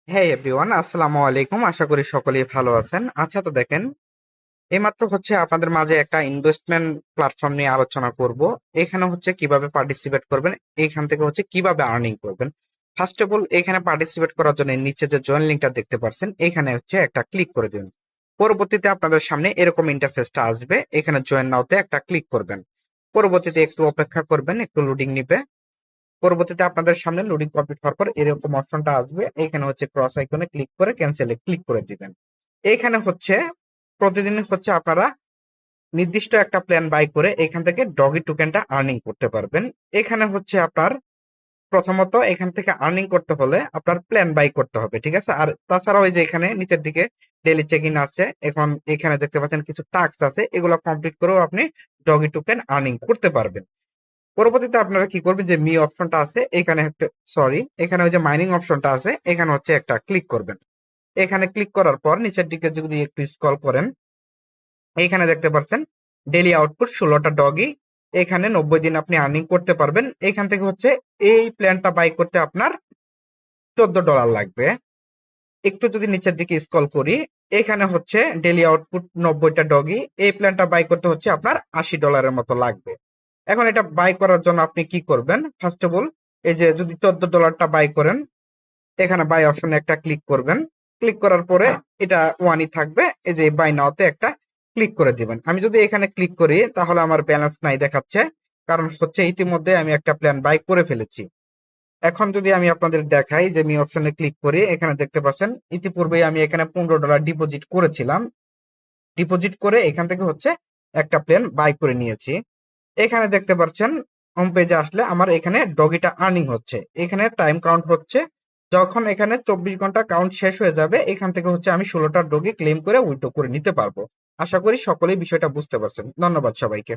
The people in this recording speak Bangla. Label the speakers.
Speaker 1: হ্যাঁ এভরিওয়ান, আসসালামু আলাইকুম। আশা করি সকলেই ভালো আছেন। আচ্ছা, তো দেখেন, এইমাত্র আপনাদের মাঝে একটা ইনভেস্টমেন্ট প্ল্যাটফর্ম নিয়ে আলোচনা করব। এখানে কিভাবে পার্টিসিপেট করবেন, এখান থেকে কিভাবে আর্নিং করবেন। ফার্স্ট অফ অল, এখানে পার্টিসিপেট করার জন্য নিচে যে জয়েন লিঙ্কটা দেখতে পাচ্ছেন, এখানে একটা ক্লিক করে দিন। পরবর্তীতে আপনাদের সামনে এরকম ইন্টারফেসটা আসবে। এখানে জয়েন নাওতে একটা ক্লিক করবেন। পরবর্তীতে একটু অপেক্ষা করবেন, একটু লোডিং নিবে। পরবর্তীতে আপনাদের সামনে লোডিং কমপ্লিট হওয়ার পর এরকম অপশনটা আসবে। এখানে ক্রস আইকনে ক্লিক করে ক্যান্সেলে ক্লিক করে দিবেন। এইখানে প্রতিদিন আপনারা নির্দিষ্ট একটা প্ল্যান বাই করে এখান থেকে ডগি টোকেনটা আর্নিং করতে পারবেন। এখানে আপনার প্রথমত এখান থেকে আর্নিং করতে হলে আপনার প্ল্যান বাই করতে হবে, ঠিক আছে। আর তাছাড়াও এই যে এখানে নিচের দিকে ডেইলি চেক ইন আছে, এখন এখানে দেখতে পাচ্ছেন কিছু টাস্ক আছে, এগুলো কমপ্লিট করেও আপনি ডগি টোকেন আর্নিং করতে পারবেন। পরবর্তীতে আপনারা কি করবেন, যে মি অপশনটা আছে এখানে একটা, সরি, এখানে ওই যে মাইনিং অপশনটা আছে, এখানে একটা ক্লিক করবেন। এখানে ক্লিক করার পর নিচের দিকে যদি একটু স্ক্রল করেন, এইখানে দেখতে পাচ্ছেন ডেইলি আউটপুট 16টা ডগি। এখানে 90 দিন আপনি আর্নিং করতে পারবেন। এখান থেকে এই প্ল্যানটা বাই করতে আপনার $14 লাগবে। একটু যদি নিচের দিকে স্ক্রল করি, এখানে ডেইলি আউটপুট 90টা ডগি, এই প্ল্যানটা বাই করতে আপনার $80 মতো লাগবে। এখন এটা বাই করার জন্য আপনি কি করবেন, ফার্স্ট অফ অল, এই যে যদি $14টা বাই করেন, এখানে বাই অপশনে একটা ক্লিক করবেন। ক্লিক করার পরে এটা ওয়ানই থাকবে, এই যে বাই নাওতে একটা ক্লিক করে দিবেন। আমি যদি এখানে ক্লিক করি তাহলে আমার ব্যালেন্স নাই দেখাচ্ছে, কারণ ইতিমধ্যে আমি একটা প্ল্যান বাই করে ফেলেছি। এখন যদি আমি আপনাদের দেখাই, যে মি অপশনে ক্লিক করি, এখানে দেখতে পাচ্ছেন ইতিপূর্বে আমি এখানে $15 ডিপোজিট করেছিলাম। ডিপোজিট করে এখান থেকে একটা প্ল্যান বাই করে নিয়েছি। এখানে দেখতে পাচ্ছেন হোম পেজে আসলে আমার এখানে ডগিটা আর্নিং হচ্ছে। এখানে টাইম কাউন্ট হচ্ছে, যখন এখানে 24 ঘন্টা কাউন্ট শেষ হয়ে যাবে, এখান থেকে আমি 16টা ডগি ক্লেম করে উইথড্র করে নিতে পারবো। আশা করি সকলেই বিষয়টা বুঝতে পারছেন। ধন্যবাদ সবাইকে।